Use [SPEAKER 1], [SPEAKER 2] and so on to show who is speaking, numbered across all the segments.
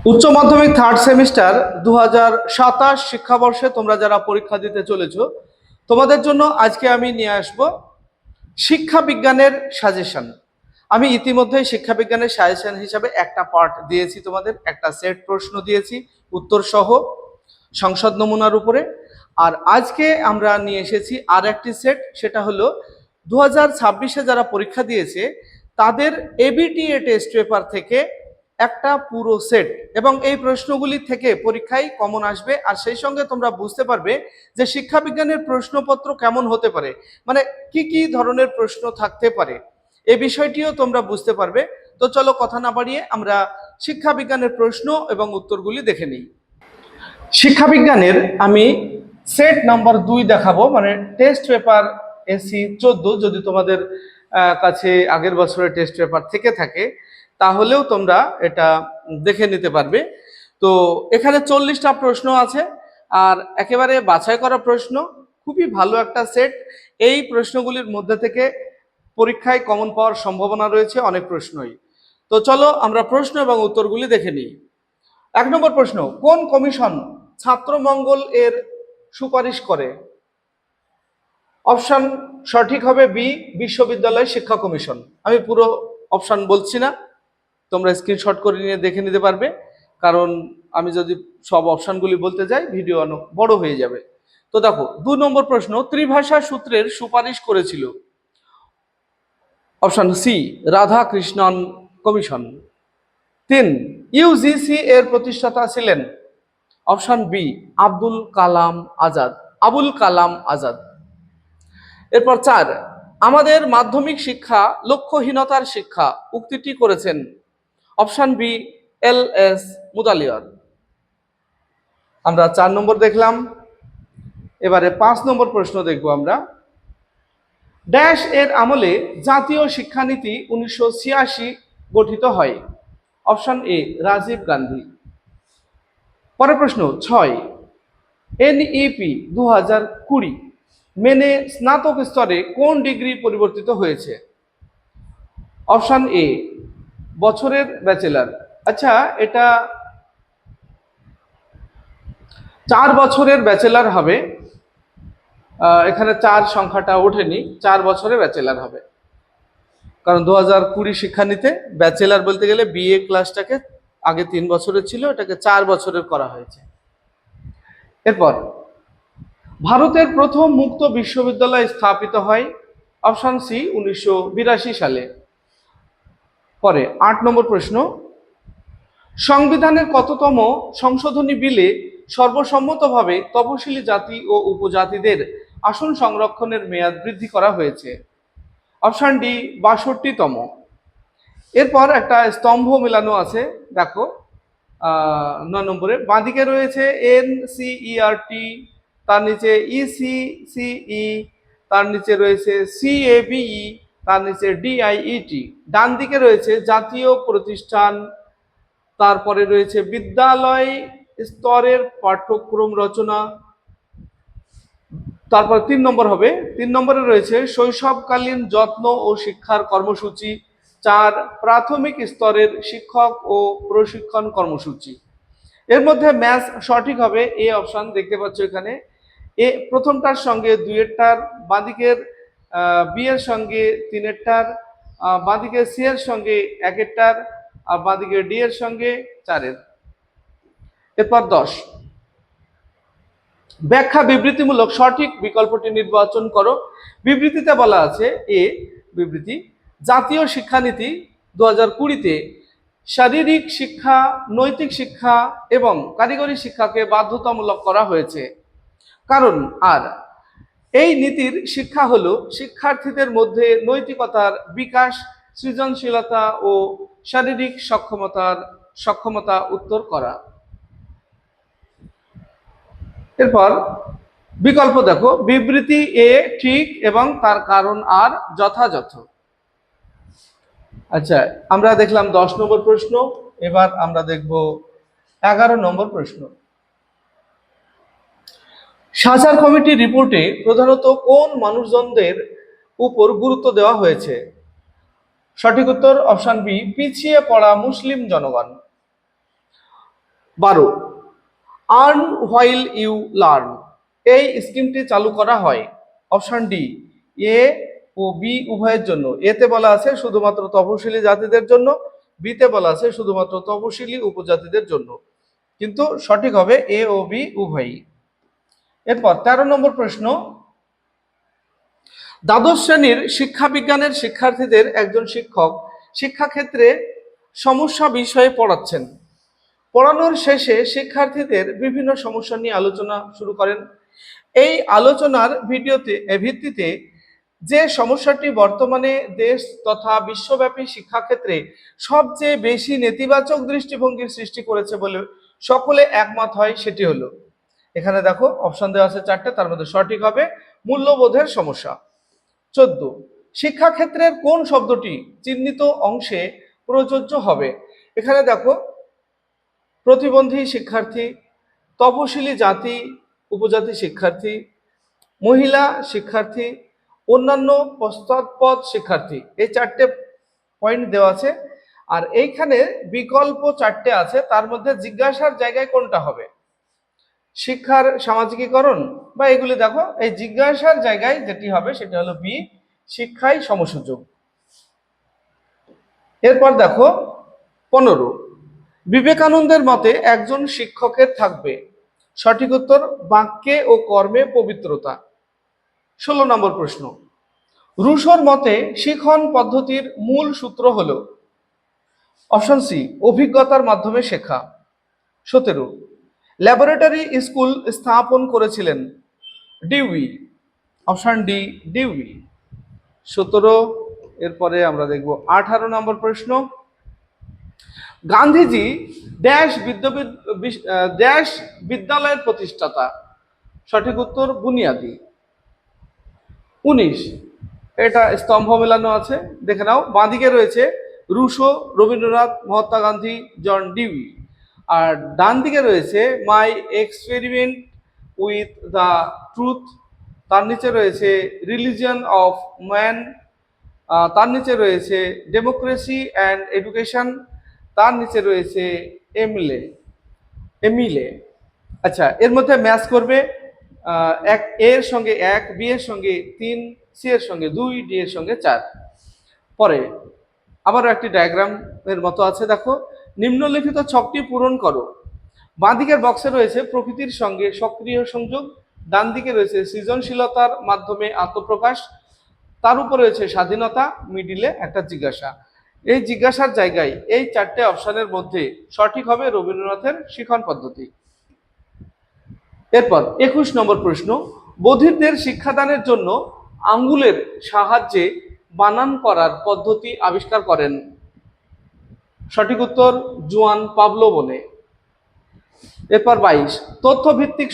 [SPEAKER 1] উচ্চ মাধ্যমিক third semester 2027 শিক্ষাবর্ষে তোমরা যারা পরীক্ষা দিতে চলেছো তোমাদের জন্য আজকে আমি নিয়ে আসব শিক্ষা বিজ্ঞানের সাজেশন। আমি ইতিমধ্যে শিক্ষা বিজ্ঞানের সাজেশন হিসাবে একটা পার্ট দিয়েছি, তোমাদের একটা সেট প্রশ্ন দিয়েছি উত্তর সহ সংসদ নমুনার উপরে। আর আজকে আমরা নিয়ে এসেছি আর একটি সেট, সেটা হলো 2026-এ যারা পরীক্ষা দিয়েছে তাদের এবিটিএ টেস্ট পেপার থেকে একটা পুরো সেট, এবং এই প্রশ্নগুলি থেকে পরীক্ষায় কমন আসবে। আর সেই সঙ্গে তোমরা বুঝতে পারবে যে শিক্ষা বিজ্ঞানের প্রশ্নপত্র কেমন হতে পারে, মানে কি কি ধরনের প্রশ্ন থাকতে পারে, এই বিষয়টিও তোমরা বুঝতে পারবে। তো চলো কথা না বাড়িয়ে আমরা শিক্ষা বিজ্ঞানের প্রশ্ন এবং উত্তরগুলি দেখে নিই। শিক্ষা বিজ্ঞানের আমি সেট নাম্বার 2 দেখাবো, মানে টেস্ট পেপার এসি 14। যদি তোমাদের কাছে আগের বছরের টেস্ট পেপার থেকে থাকে তাহলেও তোমরা এটা দেখে নিতে পারবে। তো এখানে 40টা প্রশ্ন আছে আর একেবারে বাছাই করা প্রশ্ন, খুবই ভালো একটা সেট। এই প্রশ্নগুলির মধ্যে থেকে পরীক্ষায় কমন পাওয়ার সম্ভাবনা রয়েছে অনেক প্রশ্নই। তো চলো আমরা প্রশ্ন এবং উত্তরগুলি দেখে নিই। 1 নম্বর প্রশ্ন, কোন কমিশন ছাত্রমঙ্গল এর সুপারিশ করে? অপশন সঠিক হবে বি, বিশ্ববিদ্যালয় শিক্ষা কমিশন। আমি পুরো অপশন বলছি না, তোমরা স্ক্রিনশট করে নিয়ে দেখে নিতে পারবে, কারণ আমি যদি সব অপশনগুলি বলতে যাই ভিডিও অনেক বড় হয়ে যাবে। তো দেখো 2 নম্বর প্রশ্ন, ত্রিভাষা সূত্রের সুপারিশ করেছিল? Option C, Radha Krishnan commission. 3, UGC এর প্রতিষ্ঠাতা ছিলেন? Option B, Abdul Kalam Azad, Abul Kalam Azad. এরপর 4, আমাদের মাধ্যমিক শিক্ষা লক্ষ্যহীনতার শিক্ষা উক্তিটি করেছেন? Option B, L S. মুদালিয়ার। আমরা 4 নম্বর দেখলাম। এবারে 5 নম্বর প্রশ্ন দেখব আমরা। ড্যাশ এর আমলে জাতীয় শিক্ষানীতি 1986 গঠিত হয়? Option A, Rajiv Gandhi. পরের প্রশ্ন 6, এনইপি 2020 মেনে স্নাতক স্তরে কোন ডিগ্রি পরিবর্তিত হয়েছে? অপশন এ, বছরের ব্যাচেলর। আচ্ছা, এটা 4 বছরের ব্যাচেলর হবে। এখানে 4 সংখ্যাটা ওঠেনি, 4 বছরের ব্যাচেলর হবে, কারণ 2020 শিক্ষানীতিতে ব্যাচেলর বলতে গেলে বিএ ক্লাসটাকে আগে 3 বছরের ছিল, এটাকে 4 বছরের করা হয়েছে। এরপর ভারতের প্রথম মুক্ত বিশ্ববিদ্যালয় স্থাপিত হয়? অপশন সি, 1982 সালে। পরে 8 নম্বর প্রশ্ন, সংবিধানের কততম সংশোধনী বিলে সর্বসম্মতভাবে তপশিলি জাতি ও উপজাতিদের আসন সংরক্ষণের মেয়াদ বৃদ্ধি করা হয়েছে? অপশন ডি, 62তম। এরপর একটা স্তম্ভ মেলানো আছে, দেখো 9 নম্বরে বাঁদিকে রয়েছে এনসিইআরটি, তার নিচে ইসিসিই, তার নিচে রয়েছে সিএবিই, তার নিচে ডিআইইটি, ডান দিকে রয়েছে জাতীয় প্রতিষ্ঠান, তারপরে রয়েছে বিদ্যালয় স্তরের পাঠ্যক্রম রচনা, তারপর 3 নম্বর হবে, 3 নম্বরে রয়েছে শৈশবকালীন যত্ন ও শিক্ষার কর্মসূচি, 4 প্রাথমিক স্তরের শিক্ষক ও প্রশিক্ষণ কর্মসূচি। এর মধ্যে ম্যাচ সঠিক হবে এ অপশন, দেখতে পাচ্ছ এখানে এ প্রথমটার সঙ্গে 2-এরটার, বাঁদিকের বি এর সঙ্গে 3-এরটার, বাঁদিকে সি এর সঙ্গে 1-এরটার, আর বাঁদিকে ডি এর সঙ্গে 4-এর। এরপর 10, ব্যাখ্যা বিবৃতিমূলক সঠিক বিকল্পটি নির্বাচন করো। বিবৃতিতে বলা আছে, এ বিবৃতি, জাতীয় শিক্ষানীতি 2020-তে শারীরিক শিক্ষা, নৈতিক শিক্ষা এবং কারিগরি শিক্ষাকে বাধ্যতামূলক করা হয়েছে, কারণ আর এই নীতির শিক্ষা হলো শিক্ষার্থীদের মধ্যে নৈতিকতার বিকাশ, সৃজনশীলতা ও শারীরিক সক্ষমতা উত্তর করা। এরপর বিকল্প দেখো, বিবৃতি এ ঠিক এবং তার কারণ আর যথাযথ। আচ্ছা, আমরা দেখলাম 10 নম্বর প্রশ্ন। এবার আমরা দেখব 11 নম্বর প্রশ্ন। সাচার কমিটির রিপোর্টে প্রধানত কোন মানুষজনদের উপর গুরুত্ব দেওয়া হয়েছে? সঠিক উত্তর অপশন বি, পিছিয়ে পড়া মুসলিম জনগণ। 12, আর্ন হোয়াইল ইউ লার্ন। এই স্কিমটি চালু করা হয় অপশন ডি এ ও বি উভয়ের জন্য। এতে বলা আছে শুধুমাত্র তপশিলি জাতিদের জন্য, বিতে বলা আছে শুধুমাত্র তপশিলি উপজাতিদের জন্য, কিন্তু সঠিক হবে এ ও বি উভয়ই। এরপর 13 নম্বর প্রশ্ন, দ্বাদশ শ্রেণীর শিক্ষা বিজ্ঞানের শিক্ষার্থীদের একজন শিক্ষক শিক্ষাক্ষেত্রে সমস্যা বিষয়ে পড়াচ্ছেন। পড়ানোর শেষে শিক্ষার্থীদের বিভিন্ন সমস্যা নিয়ে আলোচনা শুরু করেন। এই আলোচনার ভিত্তিতে যে সমস্যাটি বর্তমানে দেশ তথা বিশ্বব্যাপী শিক্ষাক্ষেত্রে সবচেয়ে বেশি নেতিবাচক দৃষ্টিভঙ্গির সৃষ্টি করেছে বলে সকলে একমত হয় সেটি হলো, এখানে দেখো অপশন দেওয়া আছে 4টে, তার মধ্যে সঠিক হবে মূল্যবোধের সমস্যা। 14, শিক্ষাক্ষেত্রের কোন শব্দটি চিহ্নিত অংশে প্রযোজ্য হবে? এখানে দেখো প্রতিবন্ধী শিক্ষার্থী, তপশিলি জাতি উপজাতি শিক্ষার্থী, মহিলা শিক্ষার্থী, অন্যান্য পশ্চাৎপদ শিক্ষার্থী, এই 4টে পয়েন্ট দেওয়া আছে। আর এইখানে বিকল্প 4টে আছে, তার মধ্যে জিজ্ঞাসার জায়গায় কোনটা হবে? শিক্ষার সামাজিকীকরণ বা এগুলি দেখো, এই জিজ্ঞাসার জায়গায় যেটি হবে সেটা হলো বি, শিক্ষাই সমসুযোগ। এরপর দেখো 15, বিবেকানন্দের মতে একজন শিক্ষকের থাকবে। সঠিক উত্তর বাক্যে ও কর্মে পবিত্রতা। 16 নম্বর প্রশ্ন, রুশোর মতে শিখন পদ্ধতির মূল সূত্র হলো অপশন সি অভিজ্ঞতার মাধ্যমে শেখা। 17, ল্যাবরেটরি স্কুল স্থাপন করেছিলেন ডিউই। Option D dewy. 17, এরপরে আমরা দেখব 18 নম্বর প্রশ্ন, গান্ধীজি ড্যাশ বিদ্যালয়ের প্রতিষ্ঠাতা। সঠিক উত্তর বুনিয়াদি। 19, এটা স্তম্ভ মেলানো আছে, দেখে নাও, বাঁদিকে রয়েছে Rousseau, Rabindranath, Mahatma Gandhi, John Dewey, আর ডান দিকে রয়েছে My Experiment with the Truth, তার নিচে রয়েছে রিলিজিয়ন অফ ম্যান, তার নিচে রয়েছে ডেমোক্রেসি অ্যান্ড এডুকেশন, তার নিচে রয়েছে এমিলে। আচ্ছা, এর মধ্যে ম্যাচ করবে এক এর সঙ্গে 1, বি এর সঙ্গে 3, সি এর সঙ্গে 2, ডি এর সঙ্গে 4। পরে আবারও একটি ডায়াগ্রাম এর মতো আছে, দেখো, নিম্নলিখিত ছকটি পূরণ করো। বাঁ দিকের বক্সে রয়েছে প্রকৃতির সঙ্গে সক্রিয় সংযোগ, ডান দিকে রয়েছে সৃজনশীলতার মাধ্যমে আত্মপ্রকাশ, তার উপরে রয়েছে স্বাধীনতা, মিডিলে একটা জিজ্ঞাসা। এই জিজ্ঞাসার জায়গায় এই 4টে অপশনের মধ্যে সঠিক হবে রবীন্দ্রনাথের শিখন পদ্ধতি। এরপর 21 নম্বর প্রশ্ন, বধিরদের শিক্ষাদানের জন্য আঙ্গুলের সাহায্যে বানান করার পদ্ধতি আবিষ্কার করেন। সঠিক উত্তর জুয়ান পাবলো বনে। এরপর 22, তথ্য ভিত্তিক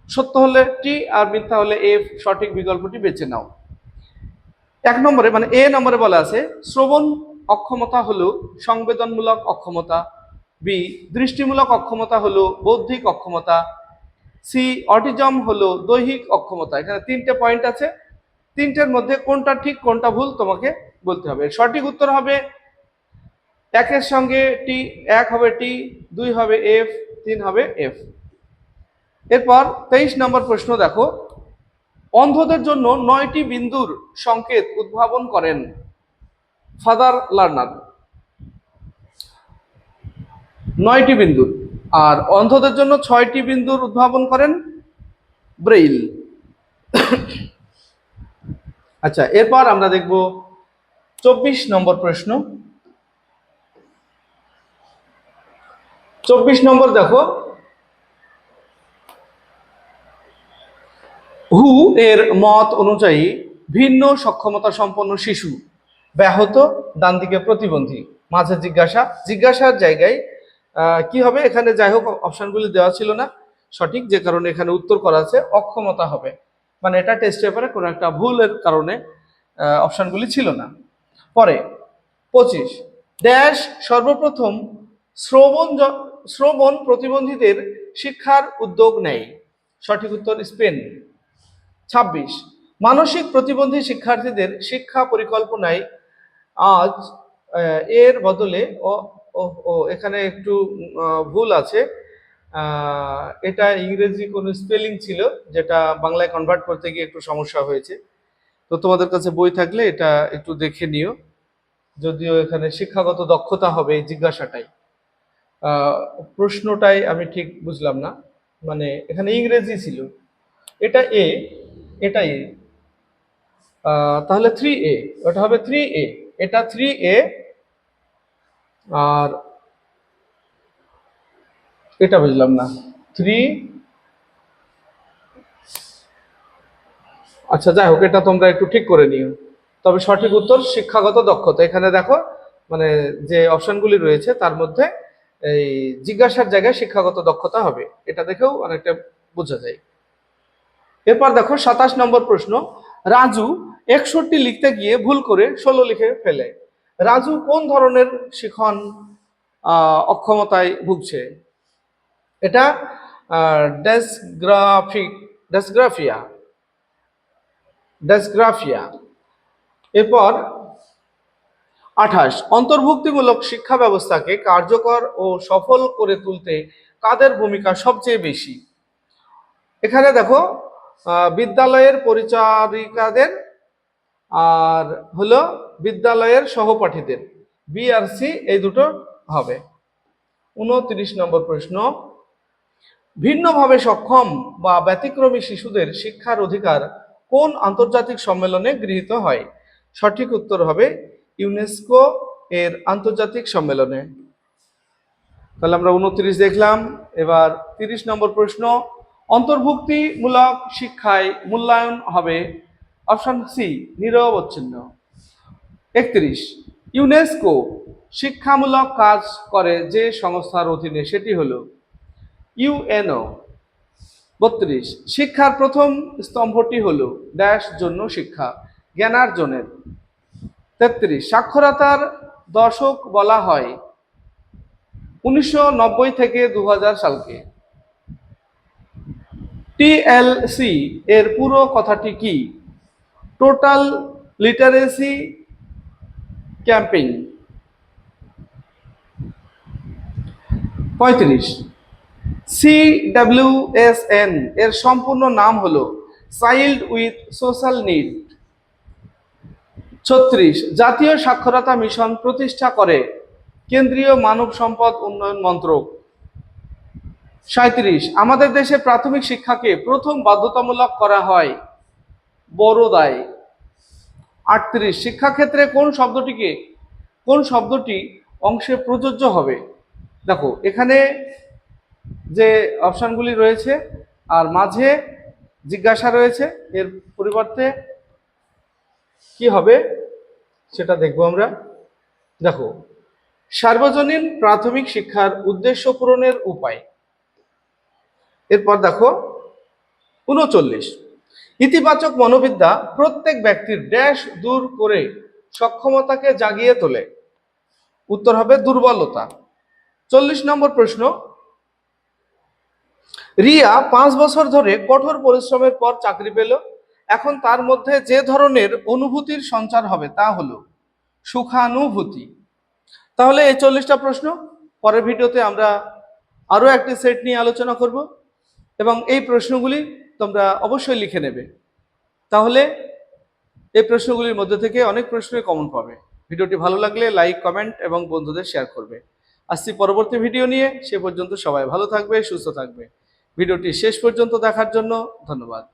[SPEAKER 1] সত্য হলে টি আর মিথ্যা হলে এফ, সঠিক বিকল্পটি বেছে নাও। 1 নম্বরে মানে এ নম্বরে বলা আছে শ্রবণ অক্ষমতা হলো সংবেদনমূলক অক্ষমতা, বি দৃষ্টিমূলক অক্ষমতা হলো বৌদ্ধিক অক্ষমতা, সি অটিজম হলো দৈহিক অক্ষমতা। এখানে 3টে পয়েন্ট আছে, 3টের মধ্যে কোনটা ঠিক কোনটা ভুল তোমাকে বলতে হবে। সঠিক উত্তর হবে 1 এর সঙ্গে টি, 1 হবে টি, 2 হবে এফ, 3 হবে এফ। এরপর 23 নম্বর প্রশ্ন দেখো, অন্ধদের জন্য 9টি বিন্দুর সংকেত উদ্ভাবন করেন ফাদার লার্নার। 9টি বিন্দুর, আর অন্ধদের জন্য 6টি বিন্দুর উদ্ভাবন করেন ব্রেইল। আচ্ছা, এরপর আমরা দেখব 24 নম্বর প্রশ্ন। 24 নম্বর দেখো, হু এর মত অনুযায়ী ভিন্ন সক্ষমতা সম্পন্ন শিশু ব্যাহত, ডান দিকে প্রতিবন্ধী, মাঝে জিজ্ঞাসার জায়গায় কি হবে? এখানে যাই হোক অপশনগুলি দেওয়া ছিল না সঠিক, যে কারণে এখানে উত্তর করা আছে অক্ষমতা হবে, মানে এটা টেস্ট পেপারে কোনো একটা ভুলের কারণে অপশনগুলি ছিল না। পরে 25, ড্যাশ সর্বপ্রথম শ্রবণ প্রতিবন্ধীদের শিক্ষার উদ্যোগ নেয়। সঠিক উত্তর স্পেন। 26, মানসিক প্রতিবন্ধী শিক্ষার্থীদের শিক্ষা পরিকল্পনায় আজ এর বদলে ও ও এখানে একটু ভুল আছে। এটা ইংরেজি কোনো স্পেলিং ছিল, যেটা বাংলায় কনভার্ট করতে গিয়ে একটু সমস্যা হয়েছে। তো তোমাদের কাছে বই থাকলে এটা একটু দেখে নিও। যদিও এখানে শিক্ষাগত দক্ষতা হবে এই জিজ্ঞাসাটাই। আহ, প্রশ্নটাই আমি ঠিক বুঝলাম না, মানে এখানে ইংরেজি ছিল। এটা এ, এটা এ, তাহলে 3A, ওটা হবে 3A, এটা 3A, আর এটা বুঝলাম না 3। আচ্ছা যাই হোক, এটা তোমরা একটু ঠিক করে নিও। তবে সঠিক উত্তর শিক্ষাগত দক্ষতা। এখানে দেখো, মানে যে অপশনগুলি রয়েছে তার মধ্যে এই জিজ্ঞাসার জায়গায় শিক্ষাগত দক্ষতা হবে, এটা দেখেও অনেকটা বোঝা যায়। এরপর দেখো 27 নম্বর প্রশ্ন। রাজু 61 লিখতে গিয়ে ভুল করে 16 লিখে ফেলে। রাজু কোন ধরনের শিখন অক্ষমতায় ভুগছে? এটা ডেসগ্রাফিক ডেসগ্রাফিয়া ডেসগ্রাফিয়া। এরপর 28, অন্তর্ভুক্তিমূলক শিক্ষা ব্যবস্থাকে কার্যকর ও সফল করে তুলতে কাদের ভূমিকা সবচেয়ে বেশি? এখানে দেখো বিদ্যালয়ের পরিচারিকাদের আর হলো বিদ্যালয়ের সহপাঠীদের, বি আর সি এই দুটো হবে। 29 নম্বর প্রশ্ন। ভিন্নভাবে সক্ষম বা ব্যতিক্রমী শিশুদের শিক্ষার অধিকার কোন আন্তর্জাতিক সম্মেলনে গৃহীত হয়? সঠিক উত্তর হবে ইউনেস্কো এর আন্তর্জাতিক সম্মেলনে। তাহলে আমরা 29 দেখলাম। এবার 30 নম্বর প্রশ্ন। অন্তর্ভুক্তিমূলক শিক্ষায় মূল্যায়ন হবে অপশন সি নিরবচ্ছিন্ন। 31, ইউনেস্কো শিক্ষামূলক কাজ করে যে সংস্থার অধীনে, সেটি হলো ইউএনও। 32, শিক্ষার প্রথম স্তম্ভটি হলো ড্যাশ জন্য শিক্ষা, জ্ঞানার্জনের। 33, সাক্ষরতার দশক বলা হয় 1990 থেকে 2000 সালকে। টিএলসি এর পুরো কথাটি কি? Total literacy campaign. 35, সিডব্লিউএসএন এর সম্পূর্ণ নাম হলো চাইল্ড উইথ সোশ্যাল নিড। 36, জাতীয় সাক্ষরতা মিশন প্রতিষ্ঠা করে কেন্দ্রীয় মানব সম্পদ উন্নয়ন মন্ত্রক। 37, আমাদের দেশে প্রাথমিক শিক্ষাকে প্রথম বাধ্যতামূলক করা হয় বরোদায়। 38, শিক্ষাক্ষেত্রে কোন শব্দটি অংশে প্রযোজ্য হবে? দেখো এখানে যে অপশনগুলি রয়েছে আর মাঝে জিজ্ঞাসা রয়েছে, এর পরিবর্তে কি হবে সেটা দেখবো আমরা। দেখো, সার্বজনীন প্রাথমিক শিক্ষার উদ্দেশ্য পূরণের উপায়। এরপর দেখো 39, ইতিবাচক মনোবিদ্যা প্রত্যেক ব্যক্তির ড্যাশ দূর করে সক্ষমতাকে জাগিয়ে তোলে। উত্তর হবে দুর্বলতা। 40 নম্বর প্রশ্ন। রিয়া 5 বছর ধরে কঠোর পরিশ্রমের পর চাকরি পেল। এখন তার মধ্যে যে ধরনের অনুভূতির সঞ্চার হবে তা হলো সুখানুভূতি। তাহলে এই 40টা প্রশ্ন পরের ভিডিওতে আমরা আরো একটি সেট নিয়ে আলোচনা করব, এবং এই প্রশ্নগুলি তোমরা অবশ্যই লিখে নেবে। তাহলে এই প্রশ্নগুলির মধ্যে থেকে অনেক প্রশ্নই কমন পাবে। ভিডিওটি ভালো লাগলে লাইক, কমেন্ট এবং বন্ধুদের শেয়ার করবে। আসছি পরবর্তী ভিডিও নিয়ে, সে পর্যন্ত সবাই ভালো থাকবে, সুস্থ থাকবে। ভিডিওটি শেষ পর্যন্ত দেখার জন্য ধন্যবাদ।